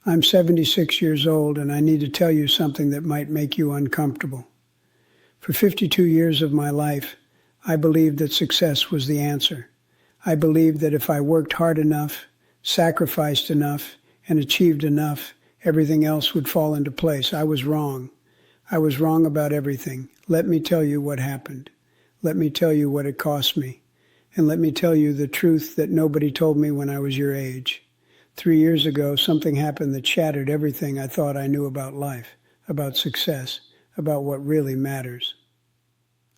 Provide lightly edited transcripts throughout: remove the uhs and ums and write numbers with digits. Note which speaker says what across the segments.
Speaker 1: I'm 76 years old, and I need to tell you something that might make you uncomfortable. For 52 years of my life, I believed that success was the answer. I believed that if I worked hard enough, sacrificed enough, and achieved enough, everything else would fall into place. I was wrong. I was wrong about everything. Let me tell you what happened. Let me tell you what it cost me. And let me tell you the truth that nobody told me when I was your age. 3 years ago, something happened that shattered everything I thought I knew about life, about success, about what really matters.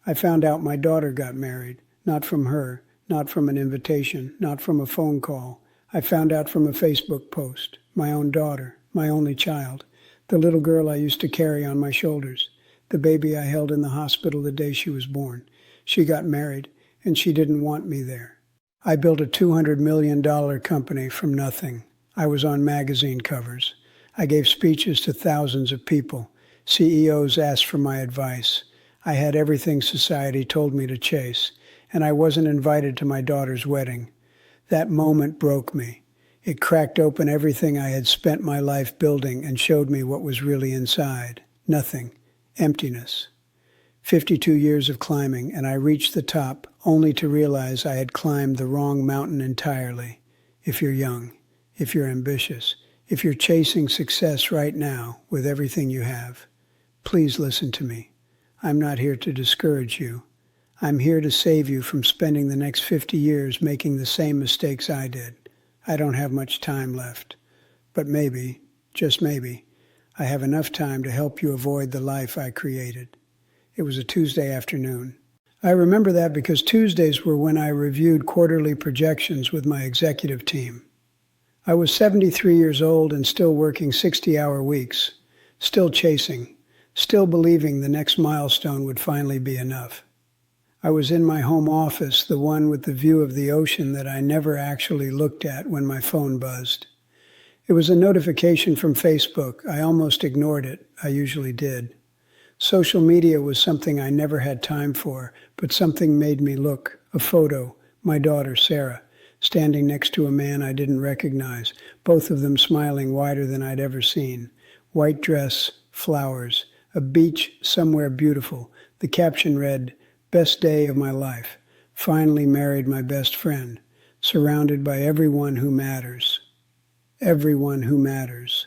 Speaker 1: I found out my daughter got married, not from her, not from an invitation, not from a phone call. I found out from a Facebook post. My own daughter, my only child, the little girl I used to carry on my shoulders, the baby I held in the hospital the day she was born. She got married, and she didn't want me there. I built a $200 million company from nothing. I was on magazine covers. I gave speeches to thousands of people. CEOs asked for my advice. I had everything society told me to chase, and I wasn't invited to my daughter's wedding. That moment broke me. It cracked open everything I had spent my life building and showed me what was really inside. Nothing. Emptiness. 52 years of climbing, and I reached the top only to realize I had climbed the wrong mountain entirely. If you're young, if you're ambitious, if you're chasing success right now with everything you have, please listen to me. I'm not here to discourage you. I'm here to save you from spending the next 50 years making the same mistakes I did. I don't have much time left, but maybe, just maybe, I have enough time to help you avoid the life I created. It was a Tuesday afternoon. I remember that because Tuesdays were when I reviewed quarterly projections with my executive team. I was 73 years old and still working 60-hour weeks, still chasing, still believing the next milestone would finally be enough. I was in my home office, the one with the view of the ocean that I never actually looked at when my phone buzzed. It was a notification from Facebook. I almost ignored it. I usually did. Social media was something I never had time for, but something made me look. A photo, my daughter, Sarah, standing next to a man I didn't recognize, both of them smiling wider than I'd ever seen. White dress, flowers, a beach somewhere beautiful. The caption read, "Best day of my life. Finally married my best friend. Surrounded by everyone who matters." Everyone who matters.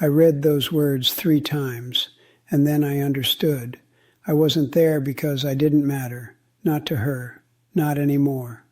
Speaker 1: I read those words 3 times. And then I understood. I wasn't there because I didn't matter. Not to her. Not anymore.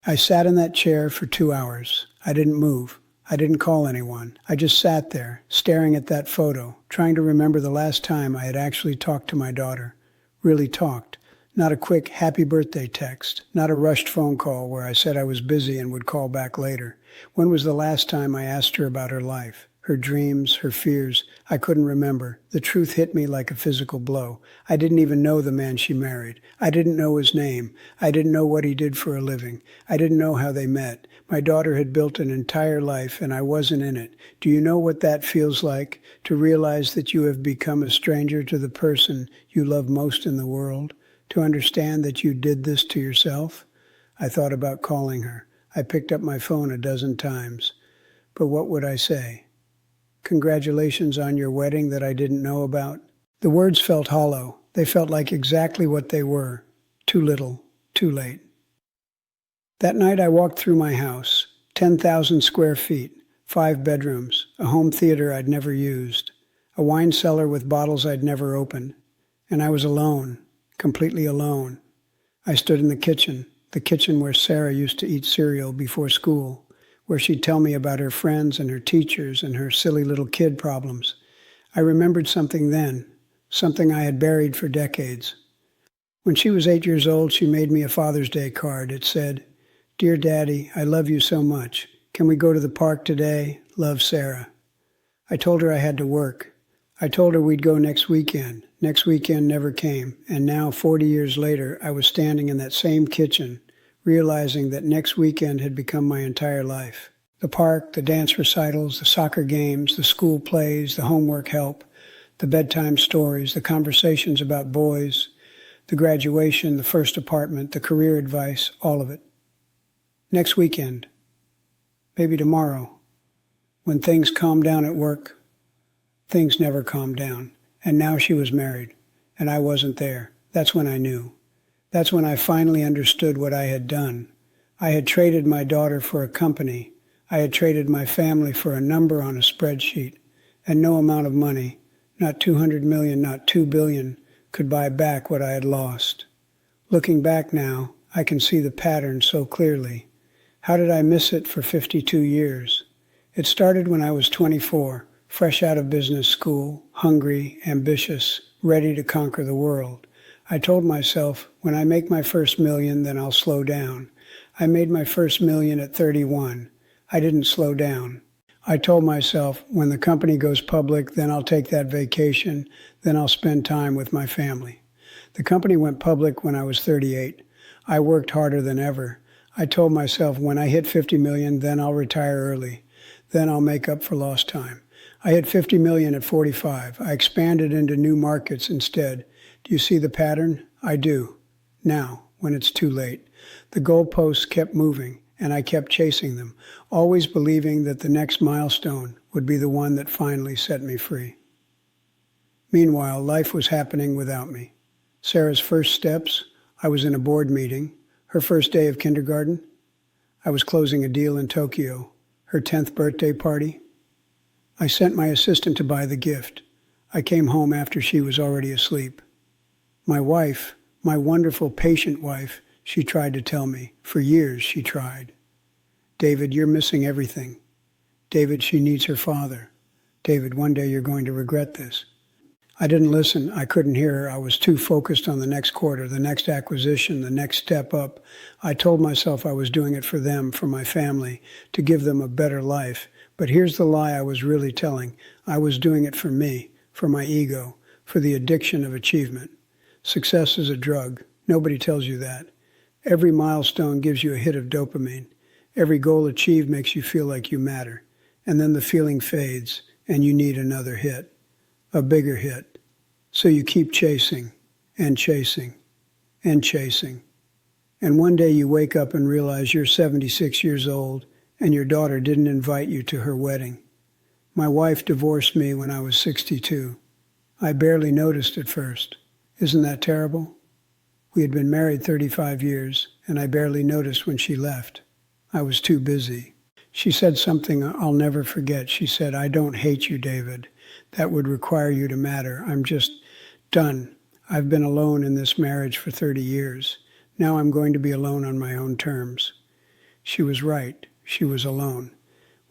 Speaker 1: I sat in that chair for 2 hours. I didn't move. I didn't call anyone. I just sat there, staring at that photo, trying to remember the last time I had actually talked to my daughter. Really talked. Not a quick happy birthday text. Not a rushed phone call where I said I was busy and would call back later. When was the last time I asked her about her life? Her dreams, her fears, I couldn't remember. The truth hit me like a physical blow. I didn't even know the man she married. I didn't know his name. I didn't know what he did for a living. I didn't know how they met. My daughter had built an entire life and I wasn't in it. Do you know what that feels like? To realize that you have become a stranger to the person you love most in the world? To understand that you did this to yourself? I thought about calling her. I picked up my phone a dozen times. But what would I say? Congratulations on your wedding that I didn't know about. The words felt hollow. They felt like exactly what they were. Too little, too late. That night I walked through my house, 10,000 square feet, 5 bedrooms, a home theater I'd never used, a wine cellar with bottles I'd never opened. And I was alone, completely alone. I stood in the kitchen where Sarah used to eat cereal before school, where she'd tell me about her friends and her teachers and her silly little kid problems. I remembered something then, something I had buried for decades. When she was 8 years old, she made me a Father's Day card. It said, "Dear Daddy, I love you so much. Can we go to the park today? Love, Sarah." I told her I had to work. I told her we'd go next weekend. Next weekend never came, and now, 40 years later, I was standing in that same kitchen, realizing that next weekend had become my entire life. The park, the dance recitals, the soccer games, the school plays, the homework help, the bedtime stories, the conversations about boys, the graduation, the first apartment, the career advice, all of it. Next weekend. Maybe tomorrow. When things calmed down at work, things never calmed down. And now she was married, and I wasn't there. That's when I knew. That's when I finally understood what I had done. I had traded my daughter for a company. I had traded my family for a number on a spreadsheet, and no amount of money, not 200 million, not 2 billion, could buy back what I had lost. Looking back now, I can see the pattern so clearly. How did I miss it for 52 years? It started when I was 24, fresh out of business school, hungry, ambitious, ready to conquer the world. I told myself, when I make my first million, then I'll slow down. I made my first million at 31. I didn't slow down. I told myself, when the company goes public, then I'll take that vacation, then I'll spend time with my family. The company went public when I was 38. I worked harder than ever. I told myself, when I hit 50 million, then I'll retire early. Then I'll make up for lost time. I hit 50 million at 45. I expanded into new markets instead. Do you see the pattern? I do. Now, when it's too late. The goalposts kept moving, and I kept chasing them, always believing that the next milestone would be the one that finally set me free. Meanwhile, life was happening without me. Sarah's first steps, I was in a board meeting. Her first day of kindergarten, I was closing a deal in Tokyo. Her 10th birthday party, I sent my assistant to buy the gift. I came home after she was already asleep. My wife, my wonderful patient wife, she tried to tell me. For years she tried. David, you're missing everything. David, she needs her father. David, one day you're going to regret this. I didn't listen. I couldn't hear her. I was too focused on the next quarter, the next acquisition, the next step up. I told myself I was doing it for them, for my family, to give them a better life. But here's the lie I was really telling. I was doing it for me, for my ego, for the addiction of achievement. Success is a drug. Nobody tells you that. Every milestone gives you a hit of dopamine. Every goal achieved makes you feel like you matter. And then the feeling fades, and you need another hit. A bigger hit. So you keep chasing and chasing and chasing. And one day you wake up and realize you're 76 years old and your daughter didn't invite you to her wedding. My wife divorced me when I was 62. I barely noticed at first. Isn't that terrible? We had been married 35 years and I barely noticed when she left. I was too busy. She said something I'll never forget. She said, "I don't hate you, David. That would require you to matter. I'm just done. I've been alone in this marriage for 30 years. Now I'm going to be alone on my own terms." She was right. She was alone,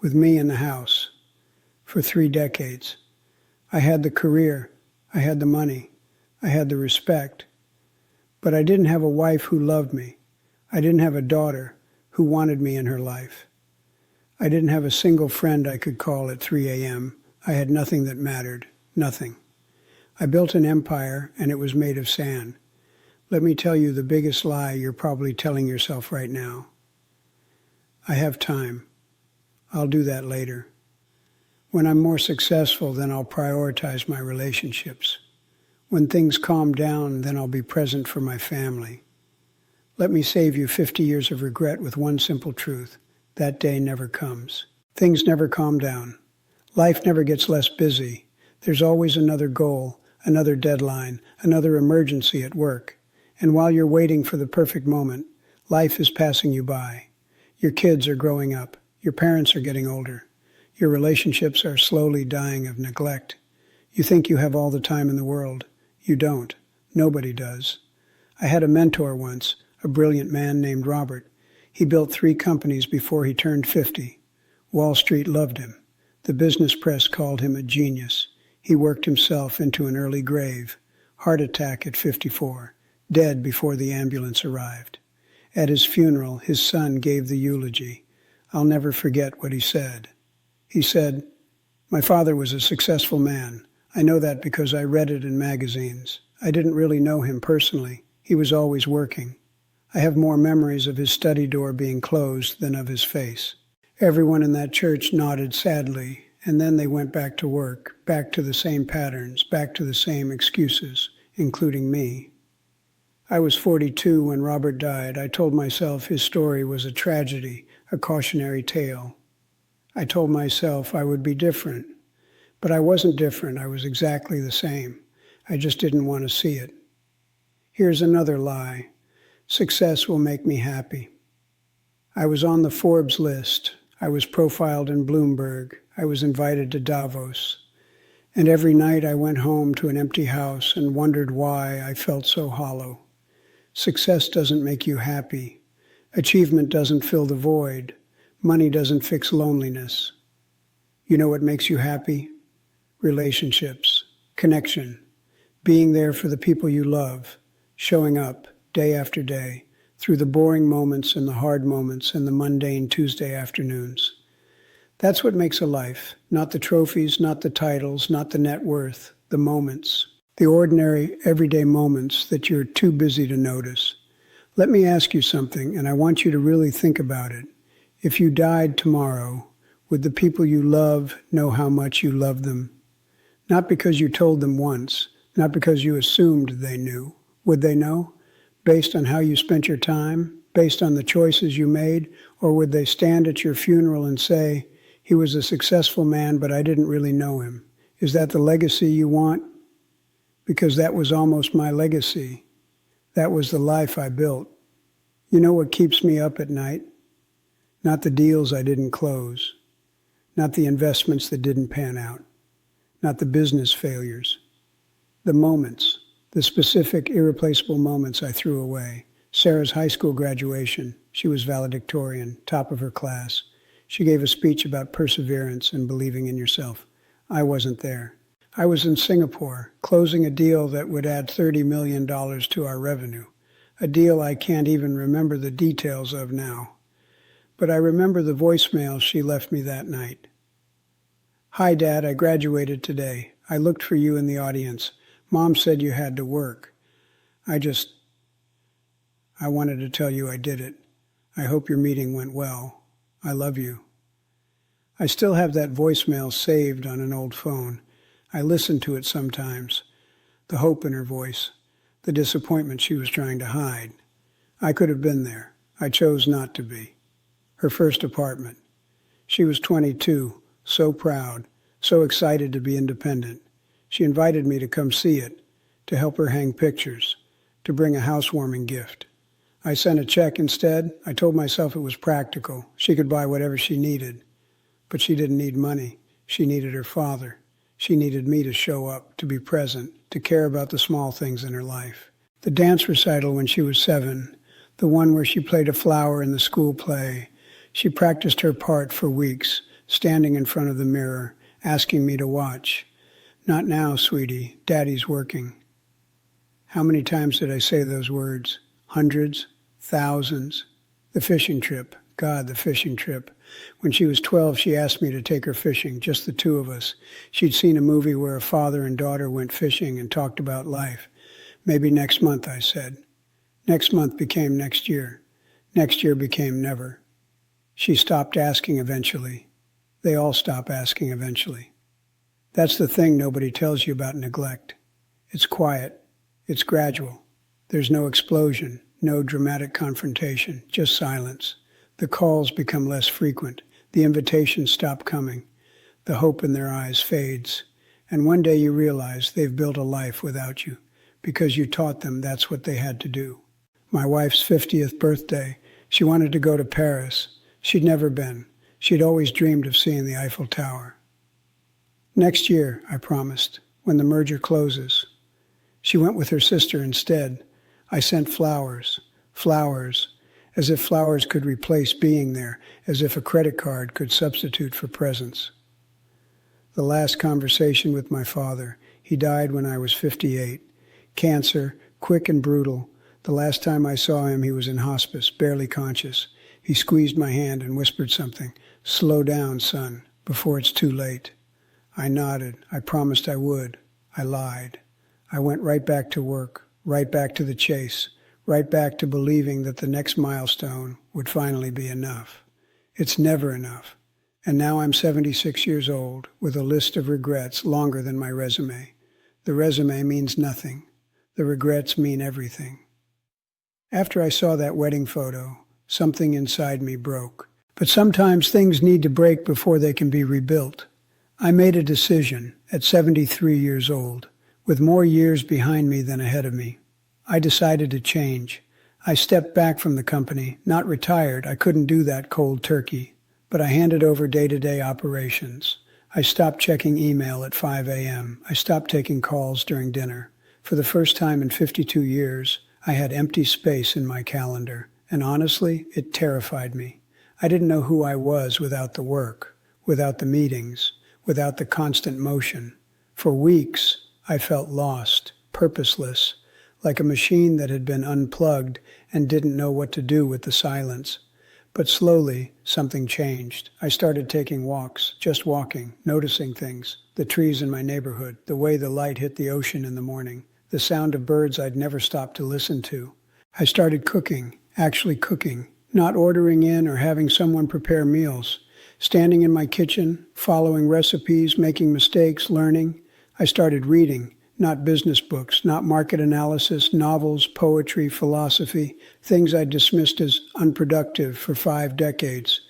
Speaker 1: with me in the house, for 3 decades. I had the career. I had the money. I had the respect. But I didn't have a wife who loved me. I didn't have a daughter who wanted me in her life. I didn't have a single friend I could call at 3 a.m. I had nothing that mattered, nothing. I built an empire, and it was made of sand. Let me tell you the biggest lie you're probably telling yourself right now. I have time. I'll do that later. When I'm more successful, then I'll prioritize my relationships. When things calm down, then I'll be present for my family. Let me save you 50 years of regret with one simple truth. That day never comes. Things never calm down. Life never gets less busy. There's always another goal, another deadline, another emergency at work. And while you're waiting for the perfect moment, life is passing you by. Your kids are growing up. Your parents are getting older. Your relationships are slowly dying of neglect. You think you have all the time in the world. You don't. Nobody does. I had a mentor once, a brilliant man named Robert. He built 3 companies before he turned 50. Wall Street loved him. The business press called him a genius. He worked himself into an early grave. Heart attack at 54. Dead before the ambulance arrived. At his funeral, his son gave the eulogy. I'll never forget what he said. He said, "My father was a successful man. I know that because I read it in magazines. I didn't really know him personally. He was always working. I have more memories of his study door being closed than of his face." Everyone in that church nodded sadly, and then they went back to work, back to the same patterns, back to the same excuses, including me. I was 42 when Robert died. I told myself his story was a tragedy, a cautionary tale. I told myself I would be different. But I wasn't different. I was exactly the same. I just didn't want to see it. Here's another lie. Success will make me happy. I was on the Forbes list. I was profiled in Bloomberg. I was invited to Davos. And every night I went home to an empty house and wondered why I felt so hollow. Success doesn't make you happy. Achievement doesn't fill the void. Money doesn't fix loneliness. You know what makes you happy? Relationships, connection, being there for the people you love, showing up day after day, through the boring moments and the hard moments and the mundane Tuesday afternoons. That's what makes a life, not the trophies, not the titles, not the net worth, the moments, the ordinary, everyday moments that you're too busy to notice. Let me ask you something, and I want you to really think about it. If you died tomorrow, would the people you love know how much you love them? Not because you told them once, not because you assumed they knew. Would they know? Based on how you spent your time, based on the choices you made, or would they stand at your funeral and say, he was a successful man, but I didn't really know him? Is that the legacy you want? Because that was almost my legacy. That was the life I built. You know what keeps me up at night? Not the deals I didn't close, not the investments that didn't pan out, not the business failures, the moments, the specific irreplaceable moments I threw away. Sarah's high school graduation, she was valedictorian, top of her class. She gave a speech about perseverance and believing in yourself. I wasn't there. I was in Singapore, closing a deal that would add $30 million to our revenue, a deal I can't even remember the details of now. But I remember the voicemail she left me that night. Hi, Dad, I graduated today. I looked for you in the audience. Mom said you had to work. I wanted to tell you I did it. I hope your meeting went well. I love you. I still have that voicemail saved on an old phone. I listen to it sometimes. The hope in her voice, the disappointment she was trying to hide. I could have been there. I chose not to be. Her first apartment. She was 22, so proud, so excited to be independent. She invited me to come see it, to help her hang pictures, to bring a housewarming gift. I sent a check instead. I told myself it was practical. She could buy whatever she needed. But she didn't need money. She needed her father. She needed me to show up, to be present, to care about the small things in her life. The dance recital when she was 7, the one where she played a flower in the school play. She practiced her part for weeks, standing in front of the mirror, asking me to watch. Not now, sweetie. Daddy's working. How many times did I say those words? Hundreds? Thousands? The fishing trip. God, the fishing trip. When she was 12, she asked me to take her fishing, just the two of us. She'd seen a movie where a father and daughter went fishing and talked about life. Maybe next month, I said. Next month became next year. Next year became never. She stopped asking eventually. They all stop asking eventually. That's the thing nobody tells you about neglect. It's quiet. It's gradual. There's no explosion, no dramatic confrontation, just silence. The calls become less frequent. The invitations stop coming. The hope in their eyes fades. And one day you realize they've built a life without you because you taught them that's what they had to do. My wife's 50th birthday, she wanted to go to Paris. She'd never been. She'd always dreamed of seeing the Eiffel Tower. Next year, I promised, when the merger closes. She went with her sister instead. I sent flowers, as if flowers could replace being there, as if a credit card could substitute for presents. The last conversation with my father, he died when I was 58. Cancer, quick and brutal. The last time I saw him, he was in hospice, barely conscious. He squeezed my hand and whispered something. Slow down, son, before it's too late. I nodded. I promised I would. I lied. I went right back to work, right back to the chase, right back to believing that the next milestone would finally be enough. It's never enough. And now I'm 76 years old with a list of regrets longer than my resume. The resume means nothing. The regrets mean everything. After I saw that wedding photo, something inside me broke. But sometimes things need to break before they can be rebuilt. I made a decision at 73 years old, with more years behind me than ahead of me. I decided to change. I stepped back from the company, not retired. I couldn't do that cold turkey, but I handed over day-to-day operations. I stopped checking email at 5 a.m. I stopped taking calls during dinner. For the first time in 52 years, I had empty space in my calendar, and honestly, it terrified me. I didn't know who I was without the work, without the meetings, without the constant motion. For weeks, I felt lost, purposeless, like a machine that had been unplugged and didn't know what to do with the silence. But slowly, something changed. I started taking walks, just walking, noticing things, the trees in my neighborhood, the way the light hit the ocean in the morning, the sound of birds I'd never stopped to listen to. I started cooking, actually cooking, not ordering in or having someone prepare meals. Standing in my kitchen, following recipes, making mistakes, learning. I started reading, not business books, not market analysis, novels, poetry, philosophy, things I dismissed as unproductive for 5 decades.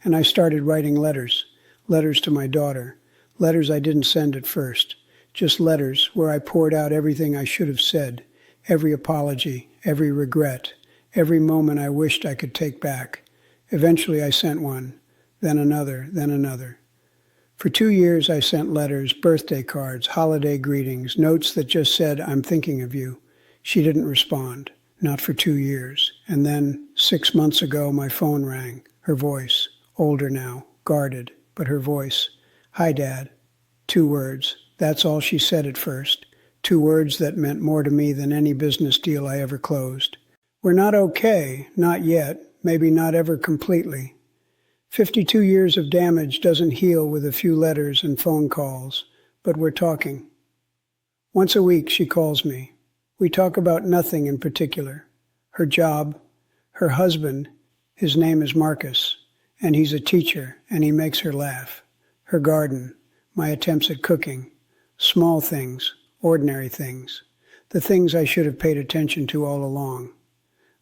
Speaker 1: And I started writing letters to my daughter, letters I didn't send at first, just letters where I poured out everything I should have said, every apology, every regret, every moment I wished I could take back. Eventually I sent one, then another, then another. For 2 years I sent letters, birthday cards, holiday greetings, notes that just said, "I'm thinking of you." She didn't respond, not for 2 years. And then, 6 months ago, my phone rang. Her voice, older now, guarded, but her voice. "Hi, Dad." 2 words. That's all she said at first. 2 words that meant more to me than any business deal I ever closed. We're not okay, not yet, maybe not ever completely. 52 years of damage doesn't heal with a few letters and phone calls, but we're talking. Once a week she calls me. We talk about nothing in particular. Her job, her husband, his name is Marcus, and he's a teacher, and he makes her laugh. Her garden, my attempts at cooking, small things, ordinary things, the things I should have paid attention to all along.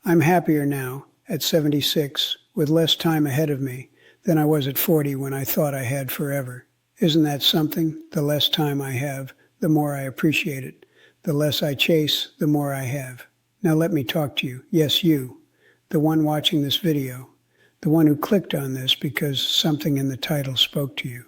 Speaker 1: I'm happier now, at 76, with less time ahead of me, than I was at 40 when I thought I had forever. Isn't that something? The less time I have, the more I appreciate it. The less I chase, the more I have. Now let me talk to you. Yes, you, the one watching this video, the one who clicked on this because something in the title spoke to you,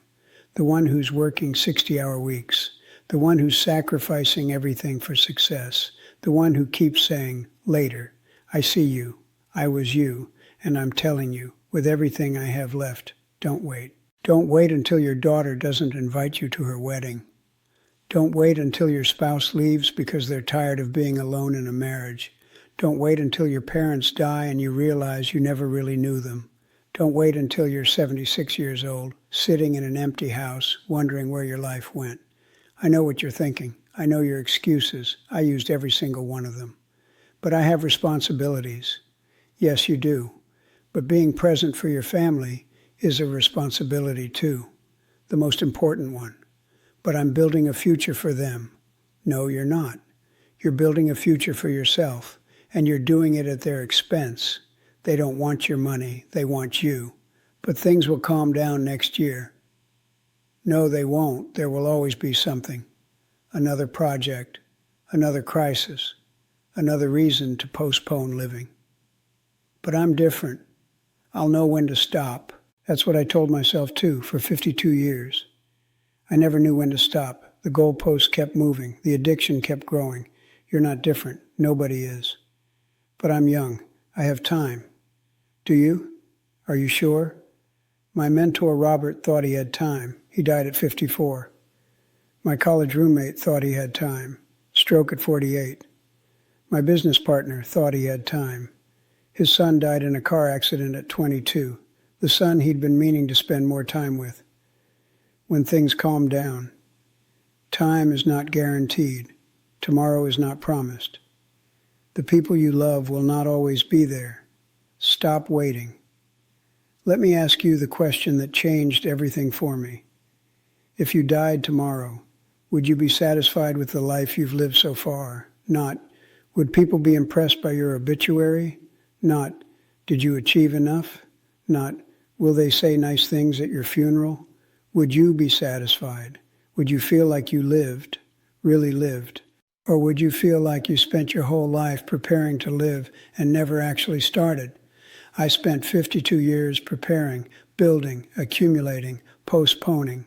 Speaker 1: the one who's working 60-hour weeks, the one who's sacrificing everything for success, the one who keeps saying, later. I see you. I was you, and I'm telling you, with everything I have left, don't wait. Don't wait until your daughter doesn't invite you to her wedding. Don't wait until your spouse leaves because they're tired of being alone in a marriage. Don't wait until your parents die and you realize you never really knew them. Don't wait until you're 76 years old, sitting in an empty house, wondering where your life went. I know what you're thinking. I know your excuses. I used every single one of them. But I have responsibilities. Yes, you do. But being present for your family is a responsibility too, the most important one. But I'm building a future for them. No, you're not. You're building a future for yourself, and you're doing it at their expense. They don't want your money, they want you. But things will calm down next year. No, they won't. There will always be something. Another project, another crisis, another reason to postpone living. But I'm different. I'll know when to stop. That's what I told myself too for 52 years. I never knew when to stop. The goalposts kept moving. The addiction kept growing. You're not different. Nobody is. But I'm young. I have time. Do you? Are you sure? My mentor, Robert, thought he had time. He died at 54. My college roommate thought he had time. Stroke at 48. My business partner thought he had time. His son died in a car accident at 22, the son he'd been meaning to spend more time with. When things calmed down, time is not guaranteed. Tomorrow is not promised. The people you love will not always be there. Stop waiting. Let me ask you the question that changed everything for me. If you died tomorrow, would you be satisfied with the life you've lived so far? Not, would people be impressed by your obituary? Not, did you achieve enough? Not, Will they say nice things at your funeral? Would you be satisfied? Would you feel like you lived, really lived? Or would you feel like you spent your whole life preparing to live and never actually started? I spent 52 years preparing, building, accumulating, postponing.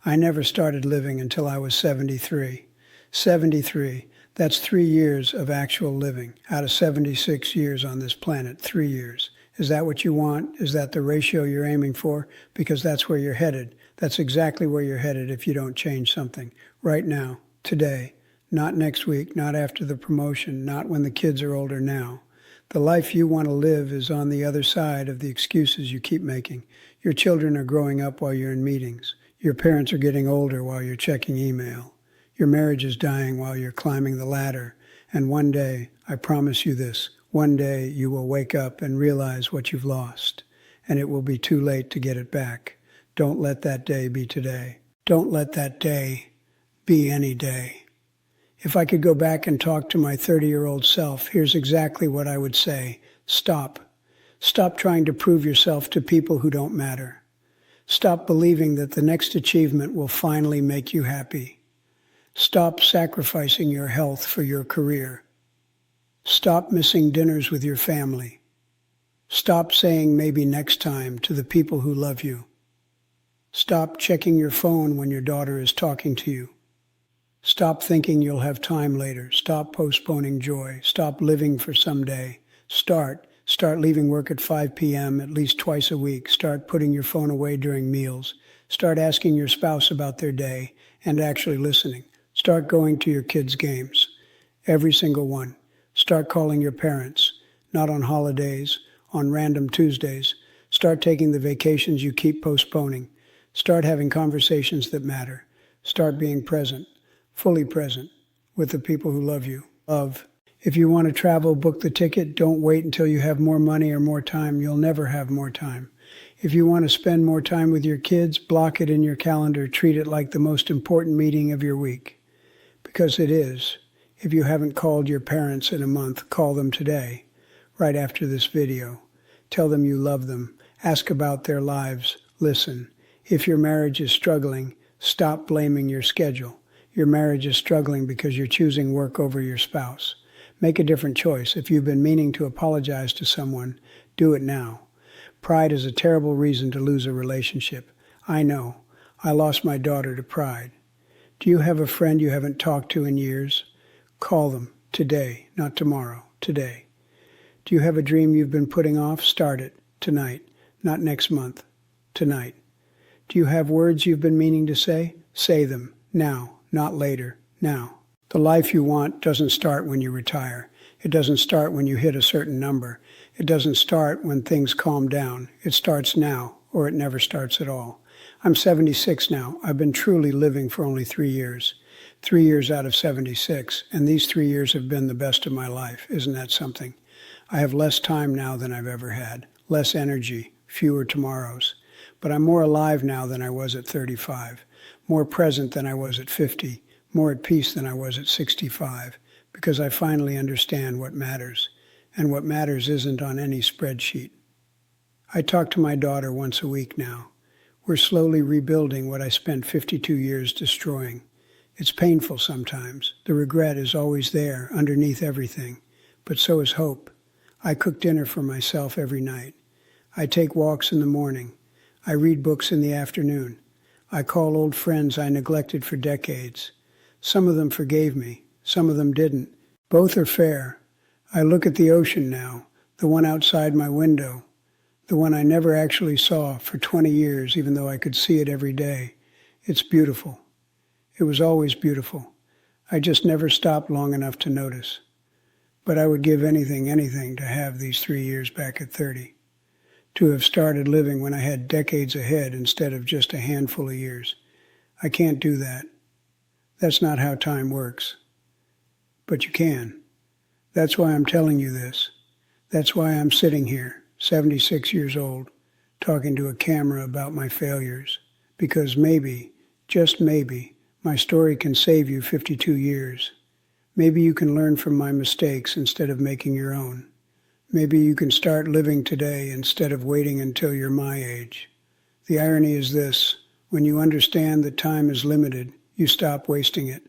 Speaker 1: I never started living until I was 73. 73. That's 3 years of actual living out of 76 years on this planet, 3 years. Is that what you want? Is that the ratio you're aiming for? Because that's where you're headed. That's exactly where you're headed if you don't change something right now, today, not next week, not after the promotion, not when the kids are older now. The life you want to live is on the other side of the excuses you keep making. Your children are growing up while you're in meetings. Your parents are getting older while you're checking email. Your marriage is dying while you're climbing the ladder. And one day, I promise you this, one day you will wake up and realize what you've lost, and it will be too late to get it back. Don't let that day be today. Don't let that day be any day. If I could go back and talk to my 30-year-old self, here's exactly what I would say. Stop. Stop trying to prove yourself to people who don't matter. Stop believing that the next achievement will finally make you happy. Stop sacrificing your health for your career. Stop missing dinners with your family. Stop saying maybe next time to the people who love you. Stop checking your phone when your daughter is talking to you. Stop thinking you'll have time later. Stop postponing joy. Stop living for someday. Start leaving work at 5 p.m. at least twice a week. Start putting your phone away during meals. Start asking your spouse about their day and actually listening. Start going to your kids' games. Every single one. Start calling your parents, not on holidays, on random Tuesdays. Start taking the vacations you keep postponing. Start having conversations that matter. Start being present, fully present, with the people who love you. Love. If you want to travel, book the ticket. Don't wait until you have more money or more time. You'll never have more time. If you want to spend more time with your kids, block it in your calendar. Treat it like the most important meeting of your week. Because it is. If you haven't called your parents in a month, call them today, right after this video. Tell them you love them. Ask about their lives. Listen. If your marriage is struggling, stop blaming your schedule. Your marriage is struggling because you're choosing work over your spouse. Make a different choice. If you've been meaning to apologize to someone, do it now. Pride is a terrible reason to lose a relationship. I know. I lost my daughter to pride. Do you have a friend you haven't talked to in years? Call them today, not tomorrow, today. Do you have a dream you've been putting off? Start it tonight, not next month, tonight. Do you have words you've been meaning to say? Say them now, not later, now. The life you want doesn't start when you retire. It doesn't start when you hit a certain number. It doesn't start when things calm down. It starts now, or it never starts at all. I'm 76 now. I've been truly living for only 3 years. 3 years out of 76, and these 3 years have been the best of my life. Isn't that something? I have less time now than I've ever had, less energy, fewer tomorrows. But I'm more alive now than I was at 35, more present than I was at 50, more at peace than I was at 65, because I finally understand what matters, and what matters isn't on any spreadsheet. I talk to my daughter once a week now. We're slowly rebuilding what I spent 52 years destroying. It's painful sometimes. The regret is always there, underneath everything. But so is hope. I cook dinner for myself every night. I take walks in the morning. I read books in the afternoon. I call old friends I neglected for decades. Some of them forgave me. Some of them didn't. Both are fair. I look at the ocean now, the one outside my window, the one I never actually saw for 20 years, even though I could see it every day. It's beautiful. It was always beautiful. I just never stopped long enough to notice. But I would give anything to have these 3 years back at 30. To have started living when I had decades ahead instead of just a handful of years. I can't do that. That's not how time works. But you can. That's why I'm telling you this. That's why I'm sitting here, 76 years old, talking to a camera about my failures. Because maybe, just maybe, my story can save you 52 years. Maybe you can learn from my mistakes instead of making your own. Maybe you can start living today instead of waiting until you're my age. The irony is this: when you understand that time is limited, you stop wasting it.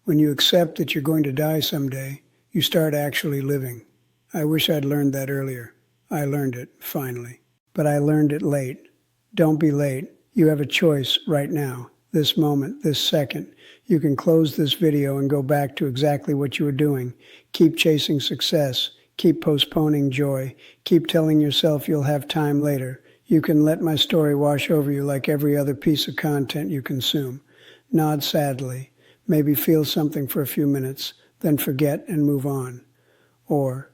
Speaker 1: When you accept that you're going to die someday, you start actually living. I wish I'd learned that earlier. I learned it, finally. But I learned it late. Don't be late. You have a choice right now, this moment, this second. You can close this video and go back to exactly what you were doing. Keep chasing success. Keep postponing joy. Keep telling yourself you'll have time later. You can let my story wash over you like every other piece of content you consume. Nod sadly. Maybe feel something for a few minutes, then forget and move on. Or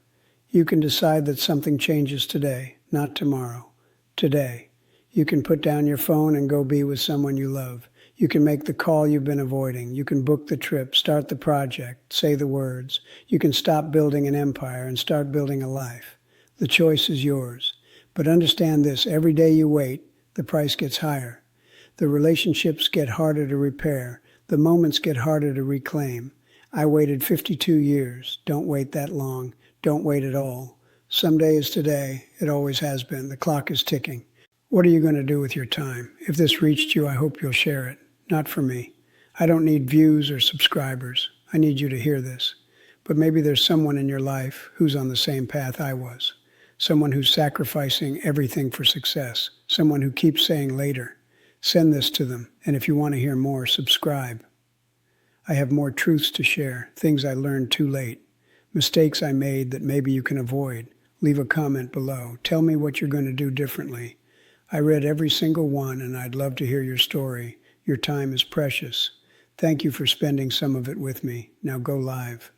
Speaker 1: you can decide that something changes today, not tomorrow. Today. You can put down your phone and go be with someone you love. You can make the call you've been avoiding. You can book the trip, start the project, say the words. You can stop building an empire and start building a life. The choice is yours. But understand this: every day you wait, the price gets higher. The relationships get harder to repair. The moments get harder to reclaim. I waited 52 years. Don't wait that long. Don't wait at all. Someday is today. It always has been. The clock is ticking. What are you going to do with your time? If this reached you, I hope you'll share it. Not for me. I don't need views or subscribers. I need you to hear this. But maybe there's someone in your life who's on the same path I was. Someone who's sacrificing everything for success. Someone who keeps saying later. Send this to them. And if you want to hear more, subscribe. I have more truths to share, things I learned too late, mistakes I made that maybe you can avoid. Leave a comment below. Tell me what you're going to do differently. I read every single one, and I'd love to hear your story. Your time is precious. Thank you for spending some of it with me. Now go live.